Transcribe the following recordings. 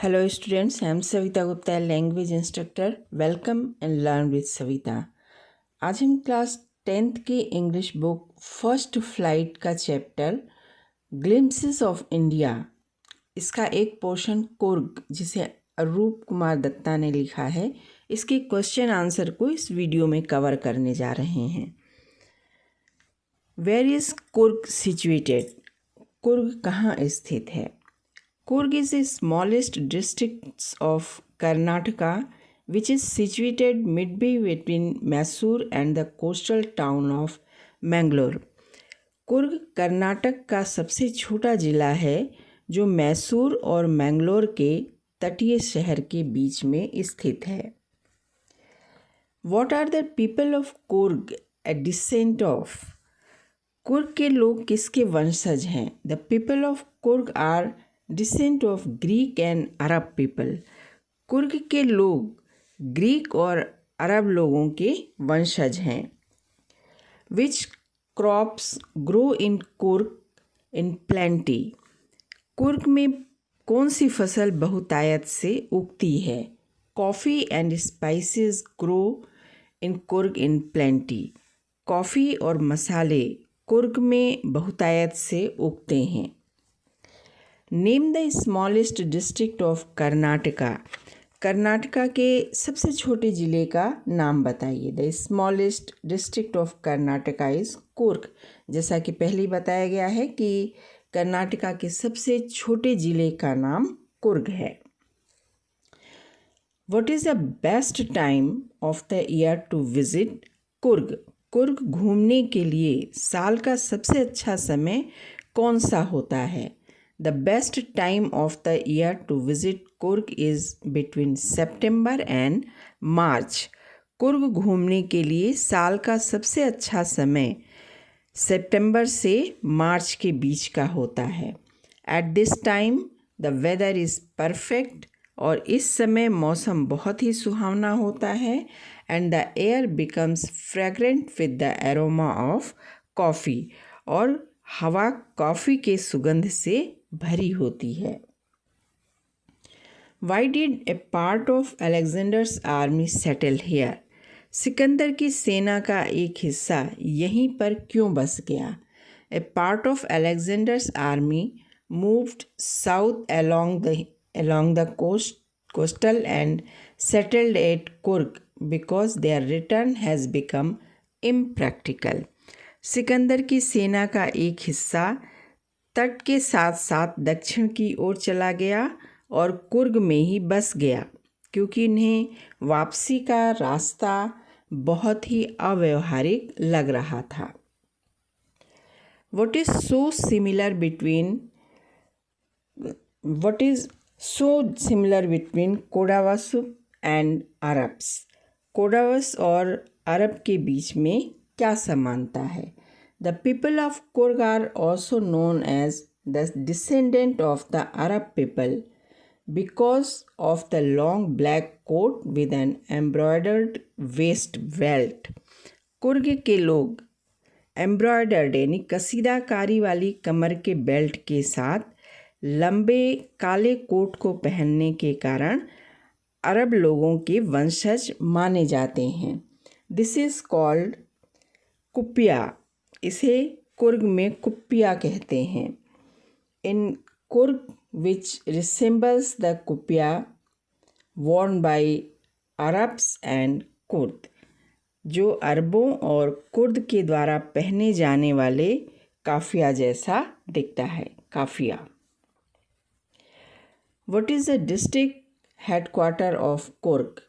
Hello students, I am Savita Gupta, language instructor. Welcome and learn with Savita. आज हम class 10th की English book first flight का chapter glimpses of India, इसका एक portion Coorg जिसे अरूप कुमार दत्ता ने लिखा है, इसके क्वेश्चन आंसर को इस वीडियो में कवर करने जा रहे हैं। Where is Coorg situated? Coorg कहाँ स्थित है? Coorg is the smallest district of Karnataka, which is situated midway between Mysore and the coastal town of Mangalore. Coorg Karnataka का सबसे छोटा जिला है जो मैसूर और मैंगलोर के तटीय शहर के बीच में स्थित है। What are the people of Coorg a descent of? Coorg के लोग किसके वंशज हैं? The people of Coorg are descent of Greek and Arab people. Coorg के लोग ग्रीक और अरब लोगों के वंशज हैं। Which crops grow in Coorg in plenty? Coorg में कौन सी फसल बहुतायत से उगती है? Coffee and spices grow in Coorg in plenty. Coffee और मसाले कुर्ग में बहुतायत से उगते हैं। Name the smallest district of Karnataka. Karnataka के सबसे छोटे ज़िले का नाम बताइए। The smallest district of Karnataka is Coorg. जैसा कि पहले ही बताया गया है कि कर्नाटका के सबसे छोटे ज़िले का नाम कुर्ग है। What is the best time of the year to visit Coorg? Coorg घूमने के लिए साल का सबसे अच्छा समय कौन सा होता है? The best time of the year to visit Coorg is between September and March. Coorg घूमने के लिए साल का सबसे अच्छा समय सितंबर से मार्च के बीच का होता है। At this time the weather is perfect और इस समय मौसम बहुत ही सुहावना होता है and the air becomes fragrant with the aroma of coffee और हवा कॉफ़ी के सुगंध से भरी होती है। Why did a part of Alexander's army settle here? Sikandar की सेना का एक हिस्सा यहीं पर क्यों बस गया? A part of Alexander's army moved south along the coastal and settled at Coorg because their return has become impractical. Sikandar की सेना का एक हिस्सा तट के साथ साथ दक्षिण की ओर चला गया और कुर्ग में ही बस गया क्योंकि इन्हें वापसी का रास्ता बहुत ही अव्यवहारिक लग रहा था। What is so similar between Kodavas and Arabs? Kodavas और अरब के बीच में क्या समानता है? The people of Coorg are also known as the descendant of the Arab people because of the long black coat with an embroidered waist belt. Coorg के लोग embroidered यानी कसीदाकारी वाली कमर के बेल्ट के साथ लंबे काले कोट को पहनने के कारण अरब लोगों के वंशज माने जाते हैं। This is called kuppia. इसे कुर्ग में कुपिया कहते हैं। In Coorg which resembles the kuppia worn by Arabs and Kurds, जो अरबों और कुर्द के द्वारा पहने जाने वाले काफिया जैसा दिखता है। काफिया। What is the district headquarter of Coorg?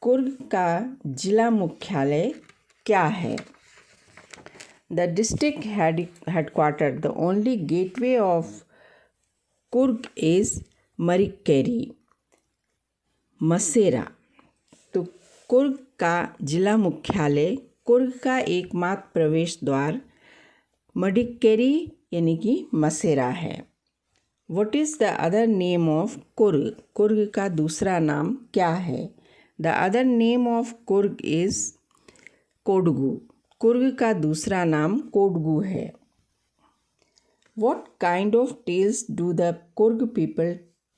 Coorg का जिला मुख्यालय क्या है? The district headquarter, the only gateway of Coorg is Marikkeri, मसेरा। तो कुर्ग का जिला मुख्यालय, कुर्ग का एकमात्र प्रवेश द्वार मडिक्केरी यानी कि मसेरा है। What is the other name of Coorg? Coorg का दूसरा नाम क्या है? The other name of Coorg is Kodagu. Coorg का दूसरा नाम कोडगू है। What kind of tales do the Coorg people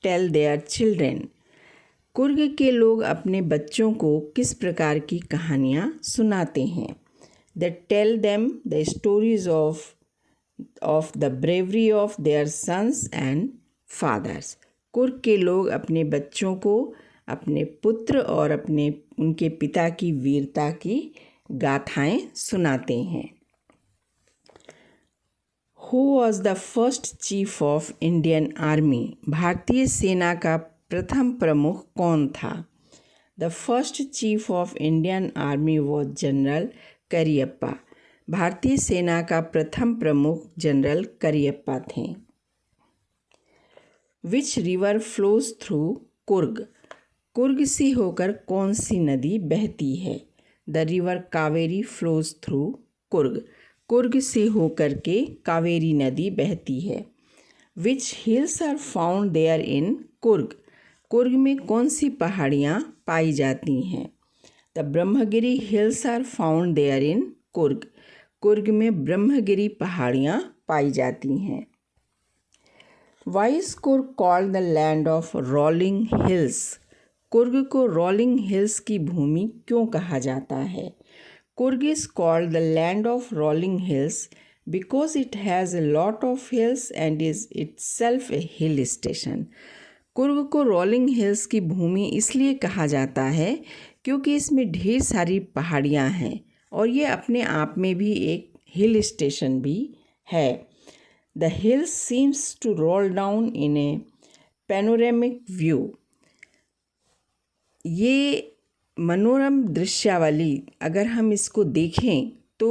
tell their children? Coorg के लोग अपने बच्चों को किस प्रकार की कहानियाँ सुनाते हैं? They tell them the stories of the bravery of their sons and fathers. Coorg के लोग अपने बच्चों को अपने पुत्र और उनके पिता की वीरता की गाथाएं सुनाते हैं। Who was the first chief of Indian Army? भारतीय सेना का प्रथम प्रमुख कौन था? The first chief of Indian Army was general Cariappa. भारतीय सेना का प्रथम प्रमुख जनरल करियप्पा थे। Which river flows through Coorg? Coorg से होकर कौन सी नदी बहती है? The river Kaveri flows through Coorg. Coorg से होकर के कावेरी नदी बहती है। Which hills are found there in Coorg? Coorg में कौन सी पहाड़ियाँ पाई जाती हैं? The Brahmagiri hills are found there in Coorg. Coorg में ब्रह्मगिरी पहाड़ियाँ पाई जाती हैं। Why is Coorg called the land of rolling hills? Coorg को रोलिंग हिल्स की भूमि क्यों कहा जाता है? Coorg is called the land of rolling hills because it has a lot of hills and is itself a hill station. Coorg को रोलिंग हिल्स की भूमि इसलिए कहा जाता है क्योंकि इसमें ढेर सारी पहाड़ियाँ हैं और ये अपने आप में भी एक हिल स्टेशन भी है। The hills seems to roll down in a panoramic view. ये मनोरम दृश्यावली अगर हम इसको देखें तो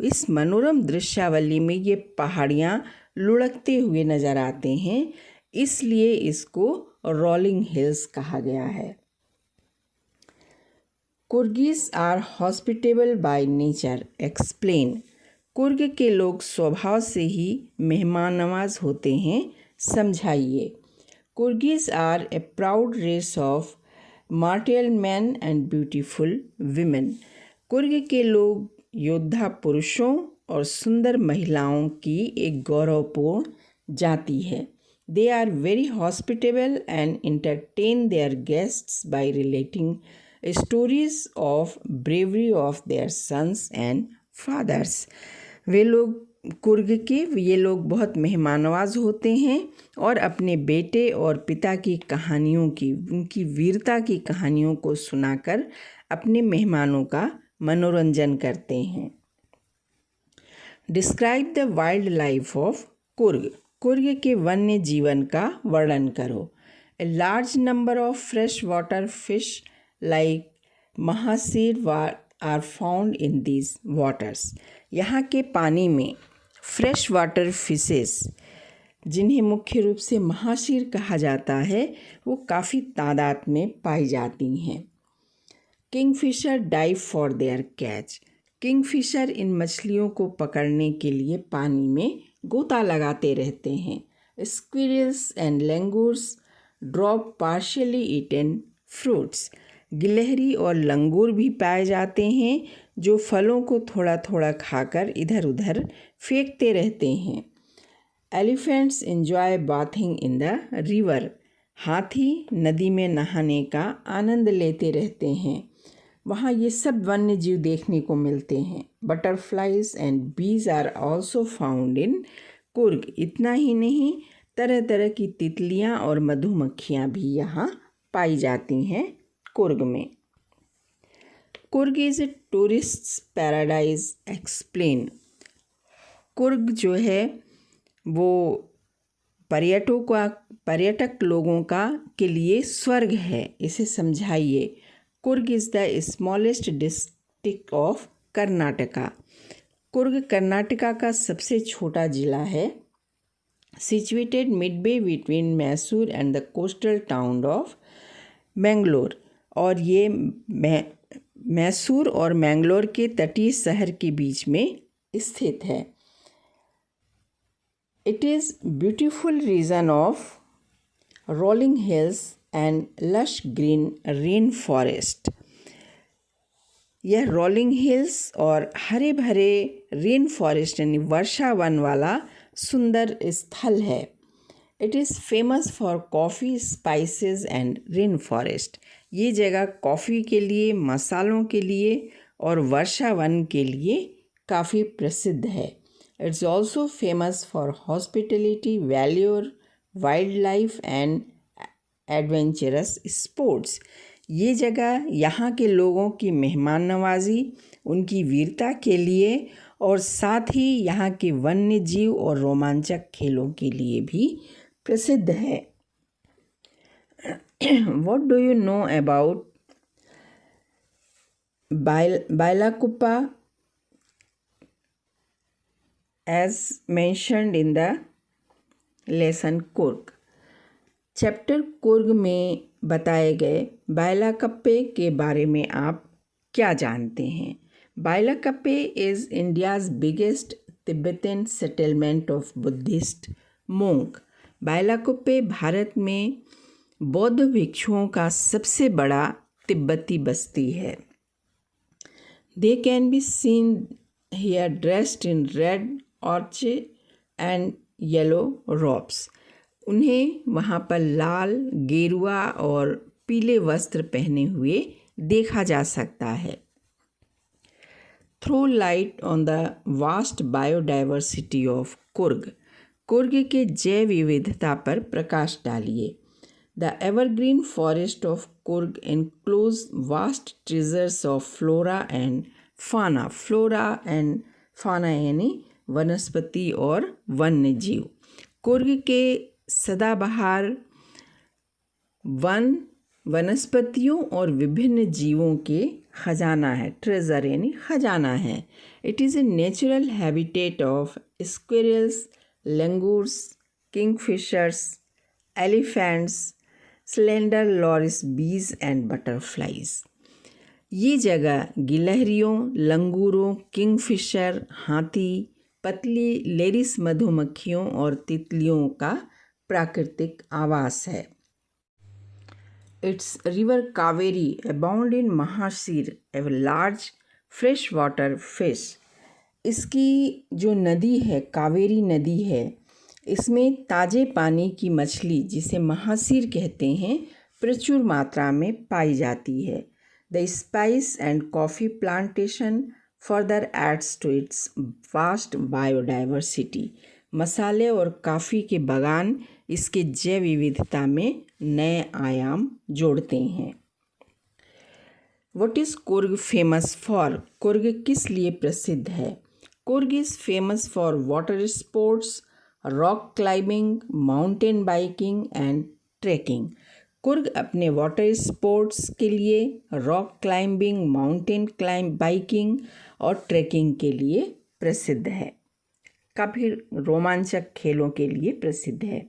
इस मनोरम दृश्यावली में ये पहाड़ियाँ लुढ़कते हुए नज़र आते हैं, इसलिए इसको रोलिंग हिल्स कहा गया है। Coorgis are hospitable by nature, explain. Coorg के लोग स्वभाव से ही मेहमान नवाज होते हैं, समझाइए। Coorgis are a proud race of martial man and beautiful women. Coorg के लोग योद्धा पुरुषों और सुंदर महिलाओं की एक गौरवपूर्ण जाति है। They are very hospitable and entertain their guests by relating stories of bravery of their sons and fathers. वे लोग कुर्ग के ये लोग बहुत मेहमानवाज होते हैं और अपने बेटे और पिता की कहानियों की, उनकी वीरता की कहानियों को सुनाकर अपने मेहमानों का मनोरंजन करते हैं। Describe the wildlife of Coorg. Coorg के वन्य जीवन का वर्णन करो। A large number of fresh water fish like mahseer are found in these waters. यहाँ के पानी में फ्रेश वाटर फिशेस, जिन्हें मुख्य रूप से महाशीर कहा जाता है, वो काफ़ी तादाद में पाई जाती हैं। Kingfisher dive for their catch. Kingfisher इन मछलियों को पकड़ने के लिए पानी में गोता लगाते रहते हैं। Squirrels and langurs drop partially eaten fruits. गिलहरी और लंगूर भी पाए जाते हैं जो फलों को थोड़ा थोड़ा खाकर इधर उधर फेंकते रहते हैं। Elephants enjoy bathing in the river. हाथी नदी में नहाने का आनंद लेते रहते हैं। वहाँ ये सब वन्य जीव देखने को मिलते हैं। Butterflies and bees are also found in Coorg. इतना ही नहीं, तरह तरह की तितलियाँ और मधुमक्खियाँ भी यहाँ पाई जाती हैं कुर्ग में। Coorg is a tourist paradise, explain. Coorg जो है वो पर्यटक लोगों का के लिए स्वर्ग है, इसे समझाइए। Coorg is the smallest district of Karnataka. Coorg Karnataka का सबसे छोटा जिला है। Situated Midway between Mysore and the coastal town of Mangalore. और ये मैसूर और मैंगलोर के तटीय शहर के बीच में स्थित है। It is beautiful region of rolling hills and lush green rain forest. यह रोलिंग हिल्स और हरे भरे रेन फॉरेस्ट यानी वर्षा वन वाला सुंदर स्थल है। It is famous for coffee, spices and rain forest. ये जगह कॉफ़ी के लिए, मसालों के लिए और वर्षा वन के लिए काफ़ी प्रसिद्ध है। It's also famous for hospitality, valour, wildlife and adventurous sports. ये जगह यहाँ के लोगों की मेहमान नवाजी, उनकी वीरता के लिए और साथ ही यहाँ के वन्य जीव और रोमांचक खेलों के लिए भी प्रसिद्ध है। What do you know about Bailakupa as mentioned in the lesson Kurg? Chapter Coorg में बताए गए बाइलाकप्पे के बारे में आप क्या जानते हैं? Bylakuppe is India's biggest Tibetan settlement of Buddhist monk. Bylakuppe Bharat में बौद्ध भिक्षुओं का सबसे बड़ा तिब्बती बस्ती है। They can be seen here dressed in red orchid and yellow robes. उन्हें वहाँ पर लाल, गेरुआ और पीले वस्त्र पहने हुए देखा जा सकता है। Throw light on the vast biodiversity of Coorg. Coorg के जैव विविधता पर प्रकाश डालिए। The evergreen forest of Coorg enclose vast treasures of flora and fauna. Flora and fauna यानी वनस्पति और वन्य जीव। कुर्ग के सदाबहार वन, वनस्पतियों और विभिन्न जीवों के खजाना है। ट्रेजर यानी खजाना है। It is a natural habitat of squirrels, langurs, kingfishers, elephants, slender loris bees and butterflies. ये जगह गिलहरियों, लंगूरों, किंगफिशर, हाथी, पतली लेरिस मधुमक्खियों और तितलियों का प्राकृतिक आवास है। It's river Kaveri abound in mahseer a large fresh water fish. इसकी जो नदी है, कावेरी नदी है, इसमें ताज़े पानी की मछली जिसे महासीर कहते हैं प्रचुर मात्रा में पाई जाती है। The spice and coffee plantation further aids to its vast biodiversity. मसाले और काफ़ी के बागान इसके जैव विविधता में नए आयाम जोड़ते हैं। What is Coorg famous for? Coorg किस लिए प्रसिद्ध है? Coorg is famous for water sports, rock climbing, mountain biking and trekking. Coorg अपने वाटर स्पोर्ट्स के लिए, रॉक क्लाइंबिंग, माउंटेन बाइकिंग और ट्रैकिंग के लिए प्रसिद्ध है। काफ़ी रोमांचक खेलों के लिए प्रसिद्ध है।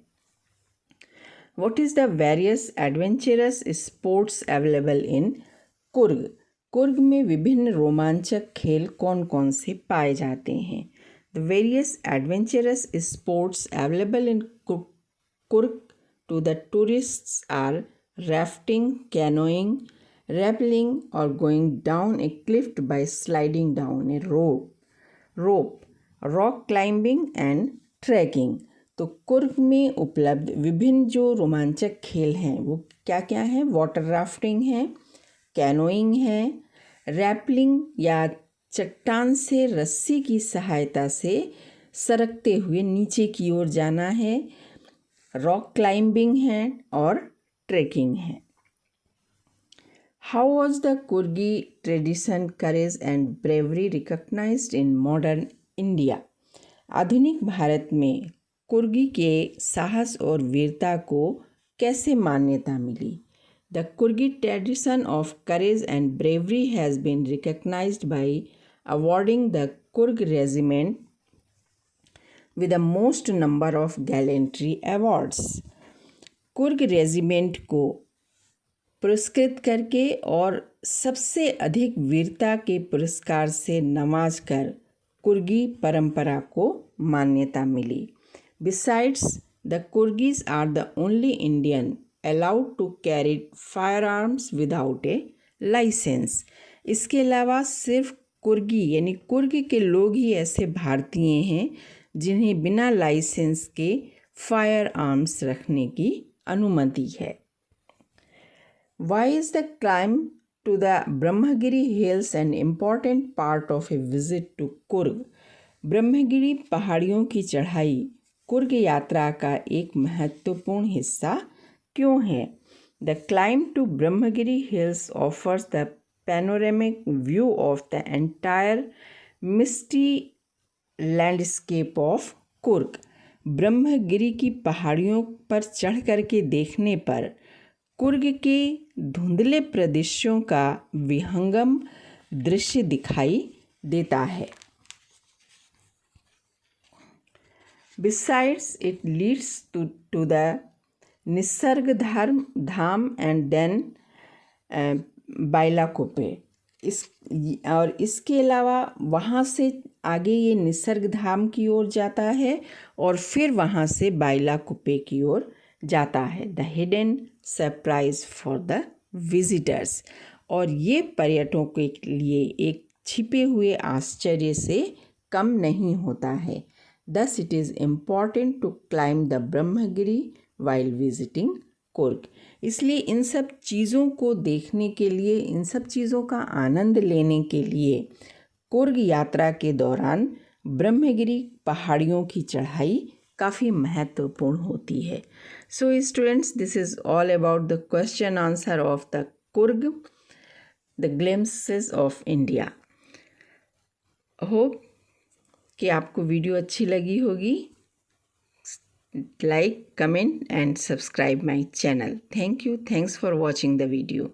What is the various adventurous sports available in Coorg? Coorg में विभिन्न रोमांचक खेल कौन कौन से पाए जाते हैं? The various adventurous sports available in Kurg to the tourists are rafting, canoeing, rappelling or going down a cliff by sliding down a rope, rock climbing and trekking। तो कुर्ग में उपलब्ध विभिन्न जो रोमांचक खेल हैं वो क्या क्या हैं? वाटर राफ्टिंग है, कैनोइंग है, रैपलिंग या चट्टान से रस्सी की सहायता से सरकते हुए नीचे की ओर जाना है, रॉक क्लाइंबिंग है और ट्रेकिंग है। How was the Coorgi tradition, courage and bravery recognised in modern India? आधुनिक भारत में कुर्गी के साहस और वीरता को कैसे मान्यता मिली? The Coorgi tradition of courage and bravery has been recognised by awarding the Coorg regiment with the most number of gallantry awards. Coorg regiment को पुरस्कृत करके और सबसे अधिक वीरता के पुरस्कार से नवाजकर कुर्गी परंपरा को मान्यता मिली। Besides, the Kurgis are the only Indian allowed to carry firearms without a license। इसके अलावा सिर्फ कुर्गी यानी कुर्ग के लोग ही ऐसे भारतीय हैं जिन्हें बिना लाइसेंस के फायर आर्म्स रखने की अनुमति है। Why is the climb to the Brahmagiri Hills an important part of a visit to Kurg? Brahmagiri पहाड़ियों की चढ़ाई कुर्ग यात्रा का एक महत्वपूर्ण हिस्सा क्यों है? The climb to Brahmagiri Hills offers the panoramic view of the entire misty landscape of Kurg. Brahmagiri की पहाड़ियों पर चढ़ करके देखने पर कुर्ग के धुंधले प्रदेशों का विहंगम दृश्य दिखाई देता है। Besides, it leads to the Nisarga Dham and then Bylakuppe. और इसके अलावा वहाँ से आगे ये निसर्ग धाम की ओर जाता है और फिर वहाँ से बाइलाकुप्पे की ओर जाता है। The hidden surprise for the visitors. और ये पर्यटकों के लिए एक छिपे हुए आश्चर्य से कम नहीं होता है। Thus it is important to climb the Brahmagiri while visiting Coorg. इसलिए इन सब चीज़ों को देखने के लिए, इन सब चीज़ों का आनंद लेने के लिए कुर्ग यात्रा के दौरान ब्रह्मगिरी पहाड़ियों की चढ़ाई काफ़ी महत्वपूर्ण होती है। So students, this is all about the question answer of the Coorg, the glimpses of India. Hope कि आपको वीडियो अच्छी लगी होगी। Like, comment and subscribe my channel. Thank you. Thanks for watching the video.